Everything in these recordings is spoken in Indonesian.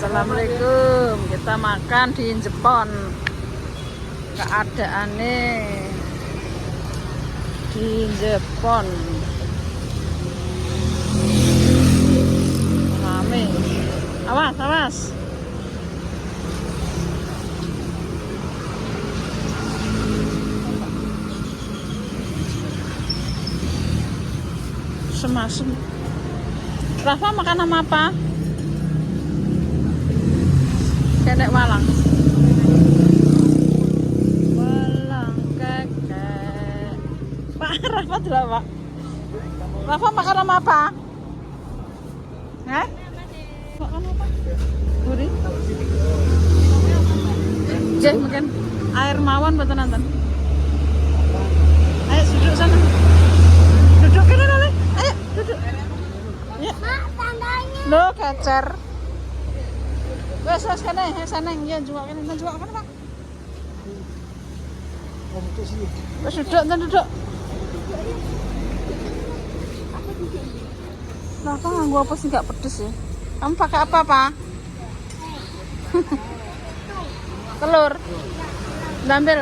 Assalamualaikum. Kita makan di Jepon. Keadaannya di Jepon rame. Awas, awas. Semasem. Rafa makan sama apa? Kenek walang. Walang kekek. Pak, Rafa dulu, Pak. Rafa makan sama apa? Hah? Makan apa? Gurih. Jeh, makan air mawon buat nonton. Ayo duduk sana. Duduk kene lho. Ayo duduk. Ya. Mak, tandanya. Loh, kecer. Wes kene, sana ya juga kene, juga kene, Pak. Wes duduk. Kenapa nganggo apa sih enggak pedes ya? Kamu pakai apa, Pak? Telur. Ambil.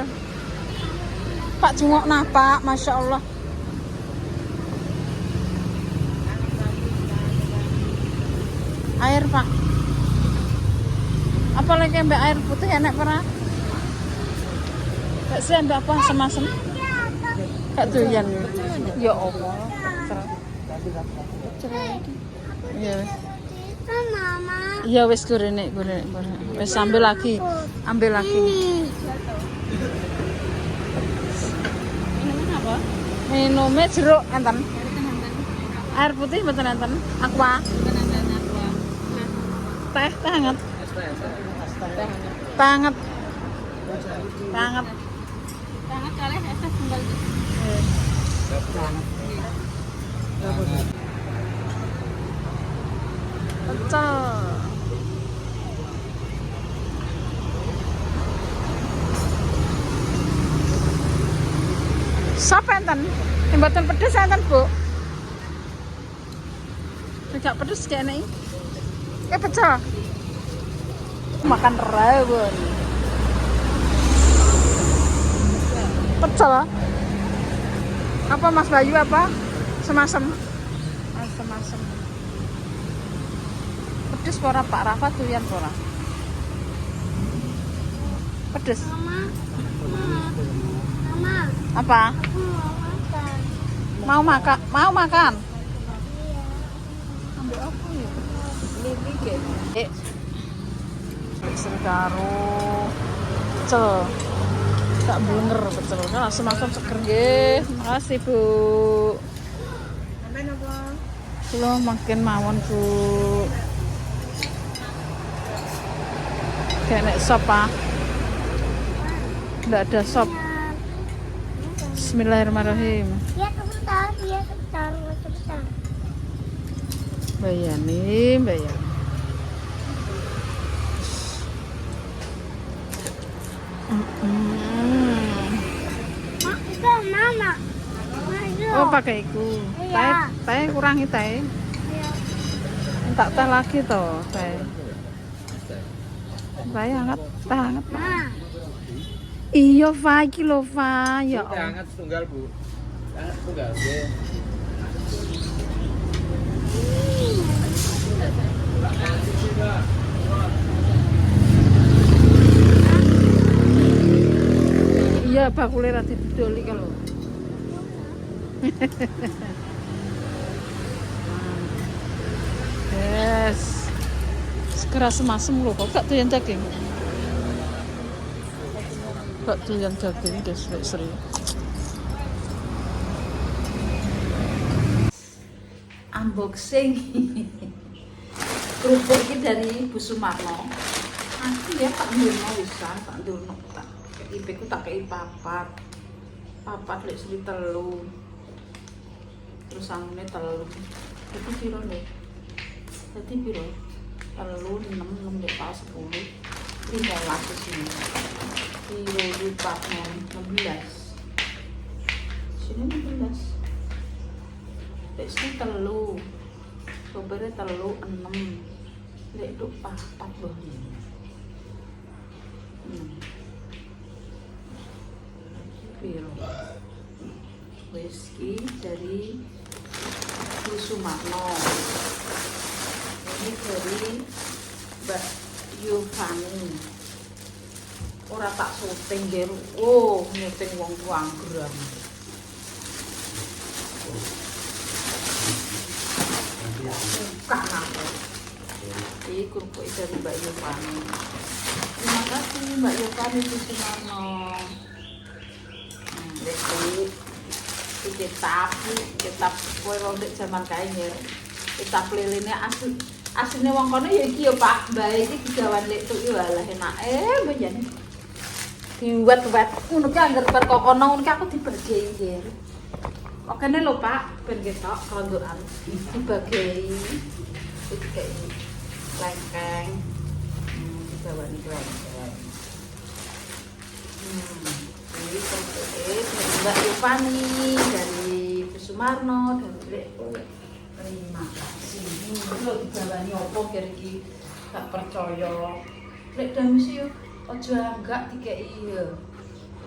Pak jengok nah, Pak. Masya Allah. Air, Pak. Apalagi mbak air putih enak pernah? Gak sih mbak apa semasem? Gak doyan. Ya Allah. Iya. Iya wes goreng. Wes ambil lagi. Minumnya apa? Minumnya jeruk enten. Air putih betul enten. Aqua. Teh hangat. Banget kali es tunggal itu. Pecel. Sop enten? Mboten pedes enten, Bu? Enggak pedes kene iki. Pecel. Makan rawon. Pecel. Apa Mas Bayu apa? Semasem. Semasem. Pedes ora Pak Rafa doyan ora? Pedes. Mama. Apa? Mau makan? Mau makan? Ambil apa ya? Ini pecel karo pecel tak bunger pecel kan semasem seger nggih. Makasih Bu. Sampeyan apa? Kula makin mawon Bu. Kayak sop ah. Enggak ada sop. Bismillahirrahmanirrahim. Ya sebentar. Bayani. Mama. Oh pakai iku. Teh kurangi teh. Tak teh lagi toh teh. Teh hangat. Iya Fa iki lho Fa ya. Teh hangat tunggal Bu. Hangat tunggal nggih. Iya bakule ra didoli kalau. Yes. Segera semasem lho kok gak doyan daging. Gak doyan daging guys, seri. Unboxing. Kerupuk ini dari Bu Sumarno. Nanti ya Pak Nurno bisa, Pak Nurno tak. Ipeku tak kei papat lek sri telu terus angine telu dadi piro nek telu 6 lek pas 10 15 sini piro lipat 16 sini 16 lek sri telu sobere telu 6 Lek duk papat loh. Piro. Whisky dari Sumarno. Ini dari Mbak Yovani. Ora tak syuting nggih. Oh, nyuting wong Tuanggrang. Bukan apa. Ini kerupuk dari Mbak Yovani. Terima kasih Mbak Yovani di Sumarno. Kitab kowe wong nek jaman kae nyer. Kitab liline asline wong kono ya iki ya Pak. Mbah iki digawan lek tuk yo alah enake mben. Diwet-wet ngono ki angger bar kok kono ngono ki aku dibagi nyer. Kok kene lho Pak, ben ketok kerondokan dibagi. Iki kayak lengkeng. Digawan lengkeng. Ini komplit dari Mbak Yovani dari Sumarno dari terima kasih. Ini lo digawani opo kira iki gak percaya. Lek damisi yo aja anggak dikeki yo.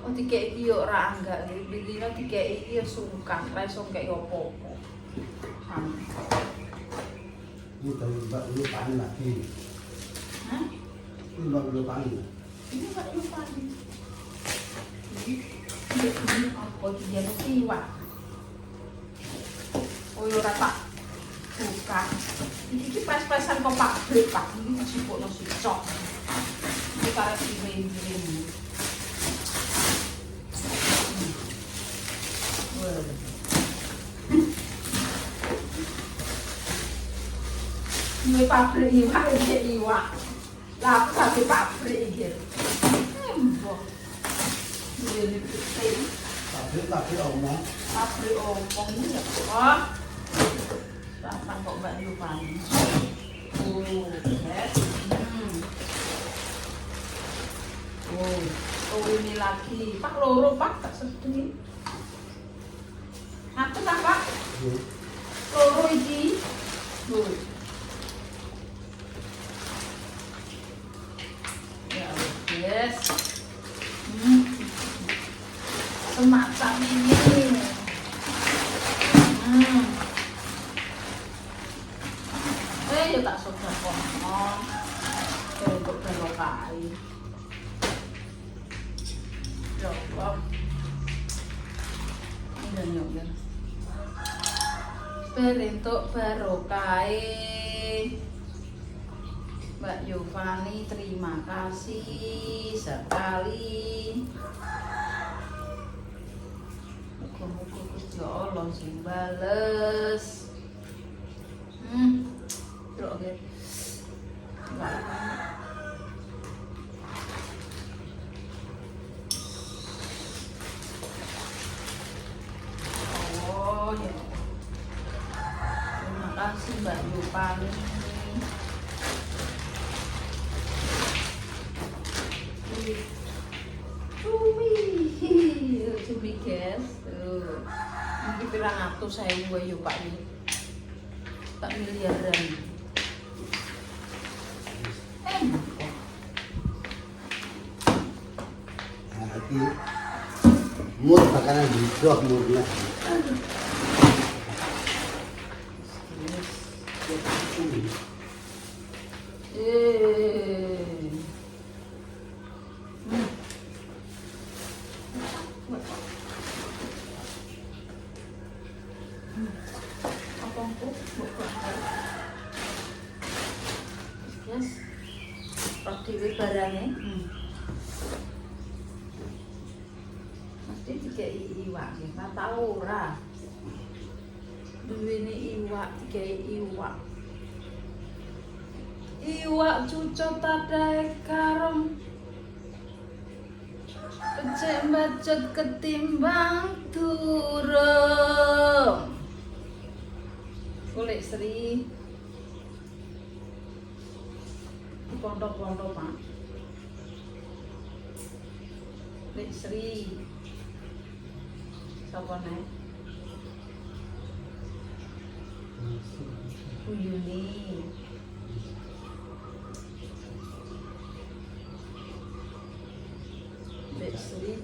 Oh dikeki yo ora anggak iki dikeki yo sungkan, ra iso ngekeki opo-opo. Ini dari Mbak Yovani lagi. Hah? Ini Mbak Yovani. Ini Mbak Yovani. Ini apa dia iwak? Oh ora tak buka. Iki pas-pasan kok pabrik Pak. Iki disipukno sicok. Iki karep diwiring. Ini pabrik iwak. Lah aku sampe pabrik iki. Pabrik omong. Pabrik omong ini ya kok. Sampai kok Mbak Yovani. Yes. Oh ini lagi. Pak loro Pak tak sedih. Aku tak Pak. Loro iki. Ya yes. Semacam ini. Ya tak suka ngomong. Untuk berokai. Loh. Ini nyok. Bentuk berokai. Mbak Yovani terima kasih sekali. Muka-muka Gusti Allah sing bales. Terus oke. Oh ya. Terima kasih Mbak Yovani. Cumi guys. Ini pirang atus saya yo Pak ini. Tak miliaran. Nah, iki mur bakalan dibuat murnya. Yes. Roti barangnya. Mesti dikei iwak, nggak tahu ora. Duwene iwak, dikei iwak. Iwak cucot tadae karem. Becek bacot ketimbang turun. Kulit Sri. Pondok-pondok Pak. Lek Sri. Sapa nek? Uyuni. Dek Sri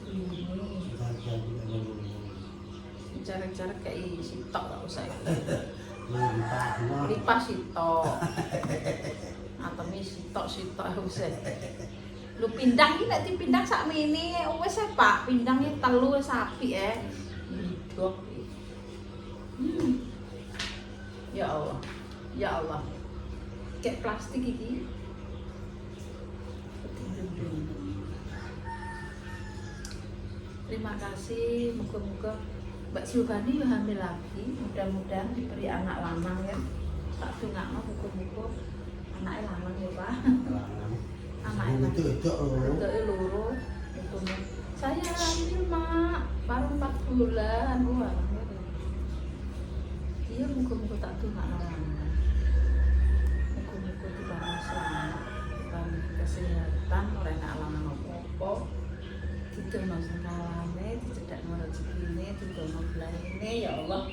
ini cara-cara kayak sitok gak usah lipas sitok atau sitok usah lu pindang ini nanti pindang sak mini wes Pak pindangnya telu sapi hidup ya Allah kayak plastik ini terima kasih moga-moga Mbak Silvani ya hamil lagi, mudah-mudahan diberi anak lanang ya. Tak dongakno muga-muga anaknya lanang ya Pak. Anaknya itu loro. Saya hamil Mak, baru 4 bulan. Wah, iya muga-muga tak dongakno lanang. Muga-muga diparingi selamat, diparingi kesehatan, ora enak lanang apa-apa. Didono senalane, dicedhakno rezekine, didono belaine ya Allah.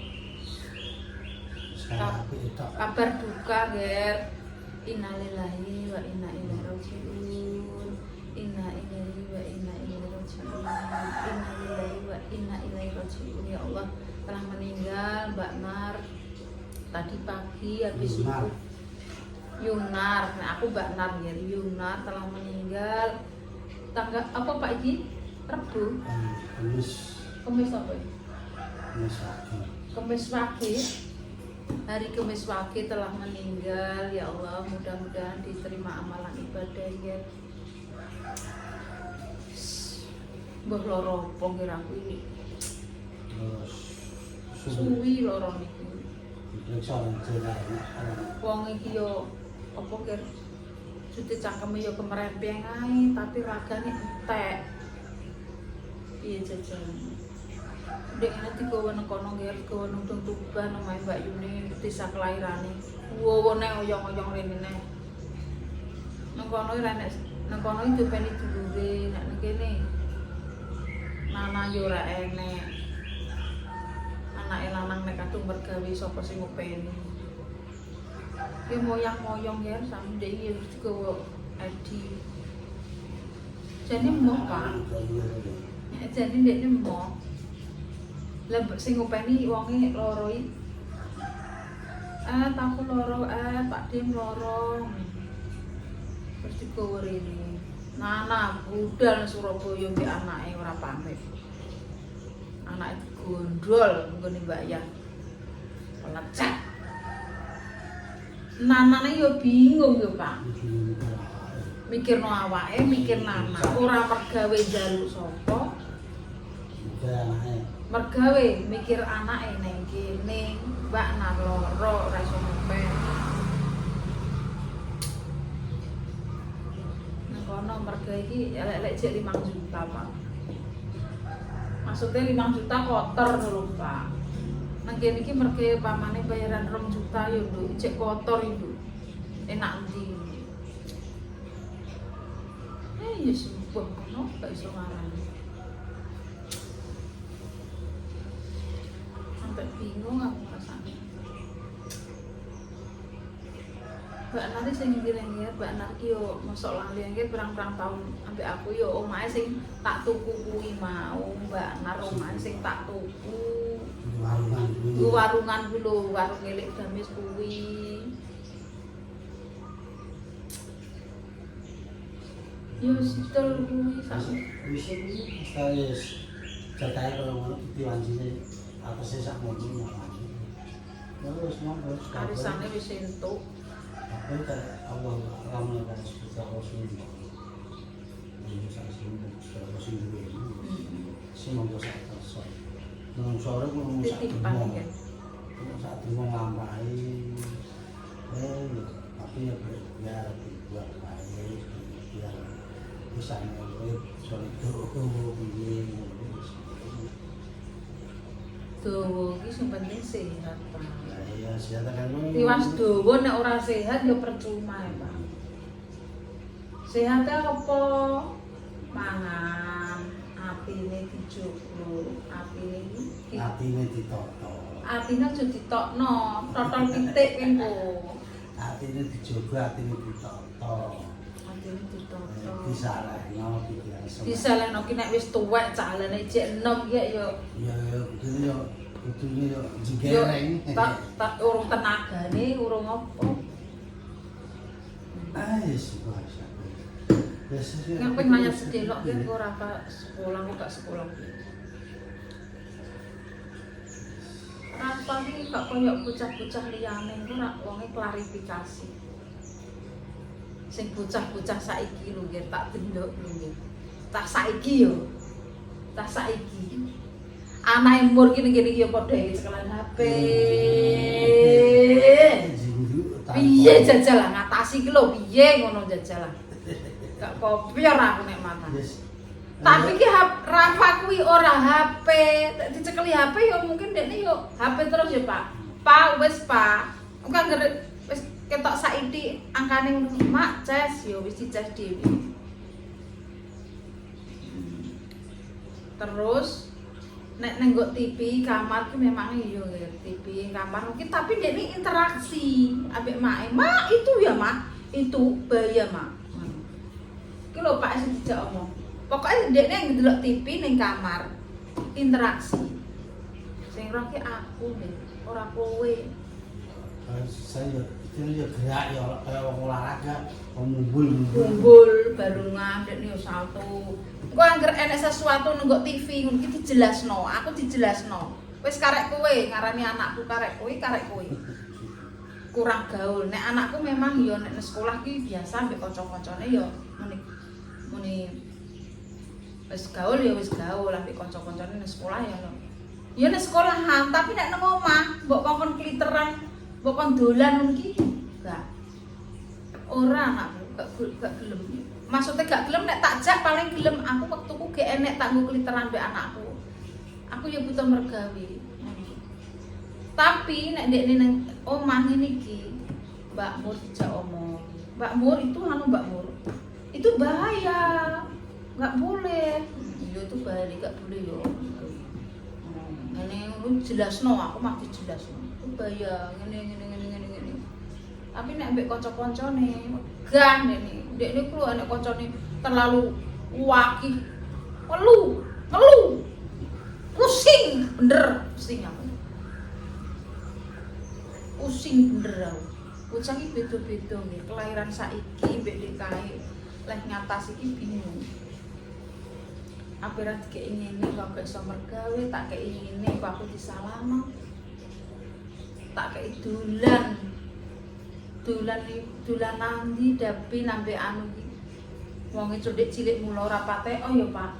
Kabar duka Ger. Innalillahi wa inna ilaihi raji'un. Inna lillahi wa inna ilaihi raji'un. Innalillahi wa inna ilaihi raji'un. Ya Allah, telah meninggal Mbak Nar tadi pagi habis itu. Yunar, nah aku Mbak Nar ya, Yunar telah meninggal tanggal apa Pak Iki? Rebu. Kemis apa ya? Kemis Wage. Hari Kemis Wage telah meninggal. Ya Allah, mudah-mudahan diterima amalan ibadahnya. Mbah loro apa kira aku ini? Suwi loro niki. Wong iki yo apa kira? Sudah cangkeme yo kemerempeng ae, tapi ragane entek. Iya jajan. Dek nanti gawe nang kono nggih gawe nang Tuban omahe Mbak Yuni desa kelahirane. Wowone oyong-oyong rene neh. Nang kono ora nek nang kono iki dipeni dulure, nek nang kene Nana yo ora enek. Anake lanang nek kadung mergawe sapa sing ngopeni. Ki moyang-moyong ya sampe iki wis digawa Edi. Jane moh Pak. Jadi ndekne mau lah sing ngopeni wonge loro iki takut loro Pak Dim loro terus digawa rene Nana budal Surabaya mbek anake ora pamit anake gondrol nggone Mbak Yah ngecek Nanane yo bingung yo Pak mikirno awake mikir Nana ora mergawe njaluk sapa mergawe mikir anake neng kene Mbak Nar loro ora iso ngopen nang kono mergawe iki elek-elek jek 5 juta Pak maksudnya 5 juta kotor lho Pak nang kene iki mergawe pamane bayaran 2 juta yo Nduk jek kotor itu enak ndi ya sumpah kono gak iso ngarani sampai bingung aku rasanya Mbak Nar sing ngira-ngira Mbak Nar ki yo mosok lali nggih pirang-pirang tahun ambek aku yo omahe sing tak tuku kuwi mau Mbak Nar omahe sing tak tuku warungan kuwi lho warung milik Damis kuwi yo sitel kuwi sak wis iki wis jatahe karo ngono diwanjine atese sak mono terus monggo arisane wis entuk apa Allah ramai kan sebesar Rasulullah ini saking sebesar Rasulullah semoga sak terus nang sore kuwi sak demo nglampahi tapi ya biar dibuat baik biar bisa ngomong soal ini dawa iki sing penting sehat Pak. Lah iya sehat kan. Tiwas dawa nek ora sehat ya percuma ya Pak. Sehat apa? Mangan, atine dijoglo, atine ditoto. Atine aja ditokno, totol pitik engko. Atine dijogo, atine ditoto. Atine ditoto. disalahno pikiran semua. Disalahno ki nek wis tuwek calene jek enom ya yo. Ya kudune yo Yo jigereng. tak urung tenagane, urung apa. Yes, bahasa. Ngapain nanya sedelok ki ora apa sekolah kok gak sekolah. Apa ki gak koyo bocah-bocah liyane iku ora wonge klarifikasi. Sing bocah-bocah saiki lho nggih tak delok nggih. Tak saiki yo. Tak saiki. Anake umur kene-kene iki yo padha cekelan HP. Piye jajal lah ngatasi ki lho piye ngono jajal lah. Gak kopior aku nek mata. Tapi ki Rafa kuwi ora HP, dicekeli HP yo mungkin dekne yo HP terus ya Pak. Pak wis Pak. Engko anggere wis ketok saiki angkane mak ces yo wis dicas dhewe. Terus nek nenggok TV kamar ki memang yo TV kamar ki tapi dekne interaksi ambek mak. Mak itu ya Mak, itu bahaya Mak. Ki lho Pak sing dijak omong. Pokoknya dekne ndelok TV ning kamar. Interaksi. Sing roh ki aku nih, ora kowe. Saya itu gerak ya kayak wong olahraga, ngumpul Barungan dekne yo salto. Engko anggere enek sesuatu nenggok TV ngono ki dijelasno, aku dijelasno. Wis karek kowe ngarani anakku karek kowe. Kurang gaul. Nek anakku memang yo nek sekolah ki biasa mbek kanca-kancane yo muni wis gaul ya wis gaul ambek kanca-kancane nang sekolah ya lho. Ya nang sekolahan, tapi nek nang omah mbok kongkon kliteran, mbok kon dolan ngono iki enggak. Ora anakku gak gelem. Maksudnya gak gelem nek tak jak paling gelem aku wektuku gek enek tak nggo kliteran mbek anakku. Aku ya butuh mergawe. Tapi nek ndekne nang omah ngene iki, Mbak Mur dijak omong. Mbak Mur itu Mbak Mur. Itu bahaya. Nggak boleh. Iya itu bahaya, nggak boleh yo. Ngene ngono jelasno, aku mah dijelasno. Itu bahaya, ngene. Tapi nek mbek kanca-kancane, megah ndekne kuwi anak kancane terlalu waki. Ngelu. Pusing aku. Pusing bener aku. Bocah iki beda-beda nggih, kelahiran saiki mbek DKI leh ngatasi iki bingung. Apa ra dikek ngene kok gak iso mergawe, tak kek ngene kok aku disalahno. Tak kek dolan nanti dapi nambe anu iki. Wong cilik mula ora patek, oh ya Pak.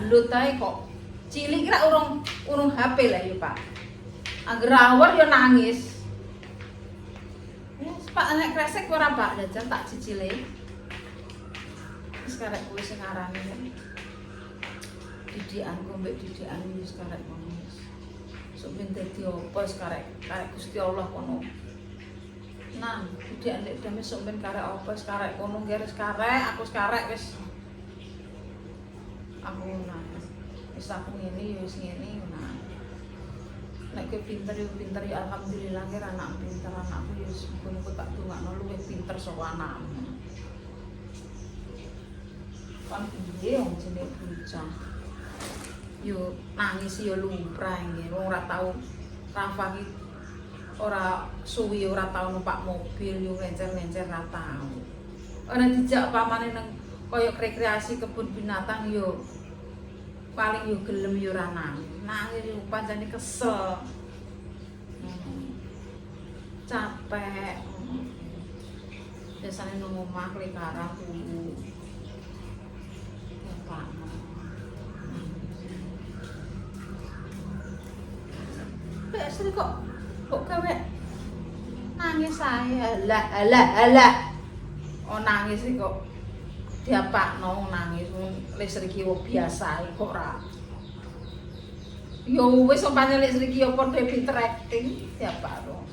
Belut ae kok. Cilik kira urung HP lah ya Pak. Angger awor ya nangis. Wes Pak nek kresek ora Pak jajan tak cicile. Wis karek kuwi sing arane. Didikanku mbek didikan wis karek ngono. Sok ben dadi apa wis karek Gusti Allah kono. Nah, didikan nek dhewe sok ben karek apa wis karek kono nggih wis karek, aku wis karek wis. Aku nah. Wis aku ngene ya wis ngene nah. Nek kowe pinter ya alhamdulillah nggih anak pinter anakku ya wis muga-muga tak dongakno luwih pinter saka anakmu. Kan piye wong jenenge bocah. Yo nangis yo lumrah nggih, wong ora tau Rafa iki ora suwi ora tau numpak mobil yo ngencer-ngencer ora tau. Ora dijak pamane nang kaya rekreasi kebun binatang yo paling yo gelem yo ora nangis yo pancene kesel. Capek. Biasane nang omah klikaran turu. Pak. Sri kok gawe nangis saya alah oh nangis iki kok diapakno nangis listrik iki biasa kok ora yo wis pancen listrik iki yo padha pinter acting diapakno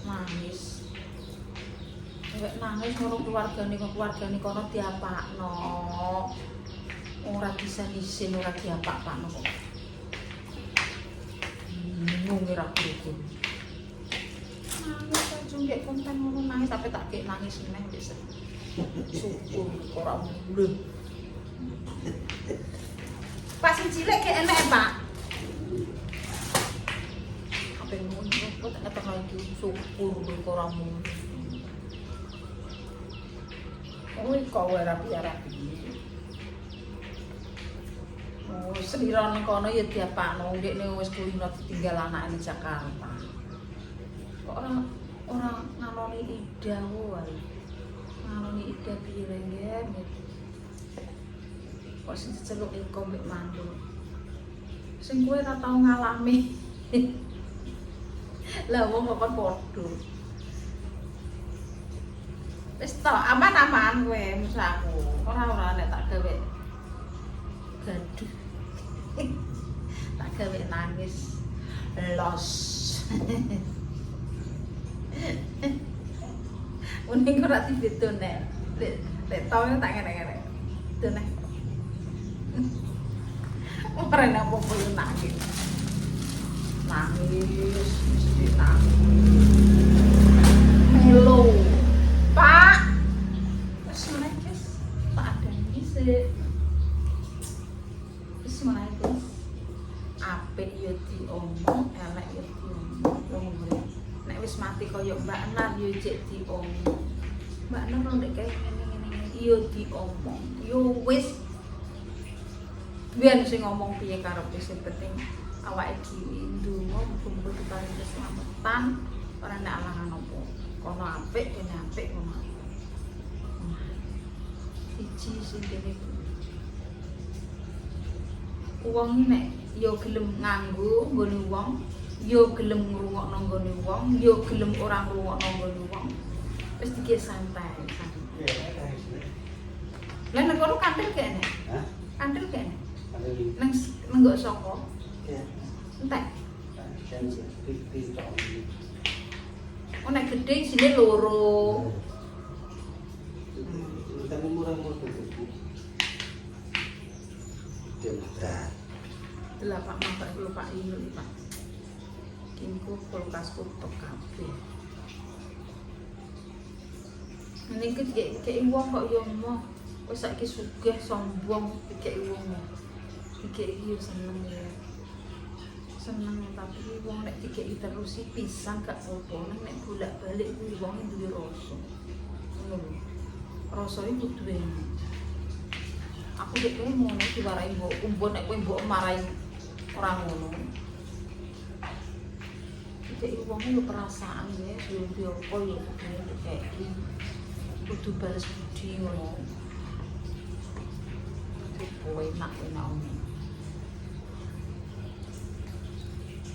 nangis wek nangis karo keluargane kono diapakno ora bisa isin ora diapakno kok ngomong guru. Nangis aja nggak konten ngono nangis tapi tak kayak nangis meneh wis. Syukur ora mulih. Pas sing cilik ki enek, Pak. Apa ngono kok tak ngetokno iki syukur ora mulih. Oh, kok rapi-rapi. Oh, seliran kono ya diapakno, ndekne wis kulino ditinggal anake ning Jakarta. Kok ora ngaloni Ida wae. Ngaloni Ida piye nggih. Kok sing diceluk Eko mbek Mandul. Sing kowe ora tau ngalami. Lah wong kok padha. Wis to, aman-aman kowe musaku. Ora nek tak gawe gaduh. Tak gawe nangis. Los. Uning ora dibedone. Lek tau tak ngene-ngene. Dene. Ora enak apa-apa yo nangis. Nangis, mesti nangis. Melo. Pak. Wis meneh wis tak adani sik. Wis meneh wis. Apik yo diomong, elek yo diomong. Wong urip. Nek wis mati kaya Mbak Nan yo cek diomong. Mbak Nan lho nek kaya ngene-ngene yo diomong. Yo wis biyen sing ngomong piye karepe sing penting awake dhewe ndonga muga-muga diparingi keselamatan ora nek alangan apa. Kono apik kene apik kono. Siji sing dene wong nek yo gelem nganggo nggone wong, yo gelem ngrungokno nggone wong, yo gelem ora ngrungokno nggone wong. Wis dikek santai. Lah nek kono kantil kene. Hah? Kantil kene. Nang nenggok saka. Iya. Entek. Oh nek gedhe isine loro. Tapi murah-murah itu. Demda. Lah Pak Mbak yo Pak iyo Pak. Kinku kulkasku tok kabeh. Niki dikek wong kok yo emoh. Wis saiki sugih sombong dikek wong. Dikek yo seneng ya. Seneng tapi wong nek dikek terus pisan gak apa-apa nek bolak-balik kuwi wong duwe rasa. Ngono lho. Rasane kudu enak. Aku dek kowe ngono diwarai mbok umpun nek kowe mbok marahi ora ngono. Dikek wong yo perasaan ya, yo apa yo dikek. Kudu balas budi ngono. Kowe enak-enak ngono.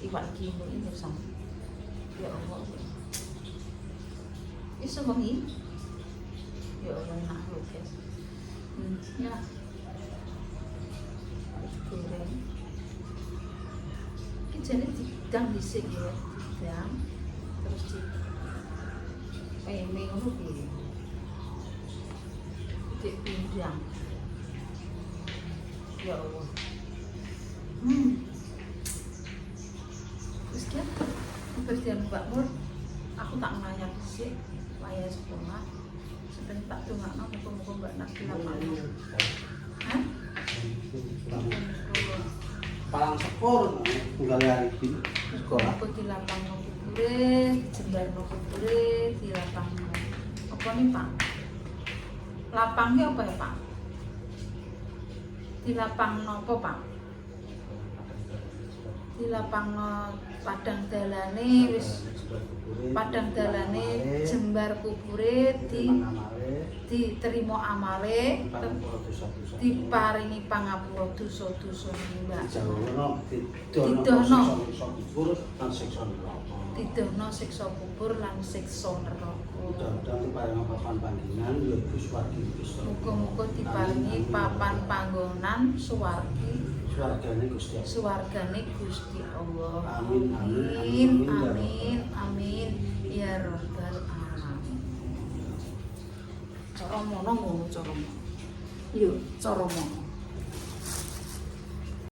Iwak kino ini sama. Ya Allah. Iso wengi. Ya Allah enak lho, guys. Ya. Goreng. Iki jane didang dhisik ya, didang. Terus di peme ngono piye. Dipindang. Ya Allah. Terus kan, kebersihan Mbak Mur, aku tak ngayat sih, wayah sekolah. Sebentar tak dongakno muga-muga Mbak Nak dilapakno. Hah? Palang sepur, tunggal hari ini sekolah. Aku dilapakno kubure, jembarno kubure, dilapakno. Apa nih Pak? Lapangnya apa ya Pak? Dilapakno apa Pak? Dilapakno padang dalane wis padang dalane jembar kubure diterima amale diparingi pangapura dosa-dosa Mbak. Didono siksa kubur lan siksa neraka. Muga-muga diparingi papan panggonan suwargi. Suwargane Gusti Allah. Amin. Amin. Amin. Ya Rabbal Alamin. Cara mono ngono cara mono. Yo, cara mono.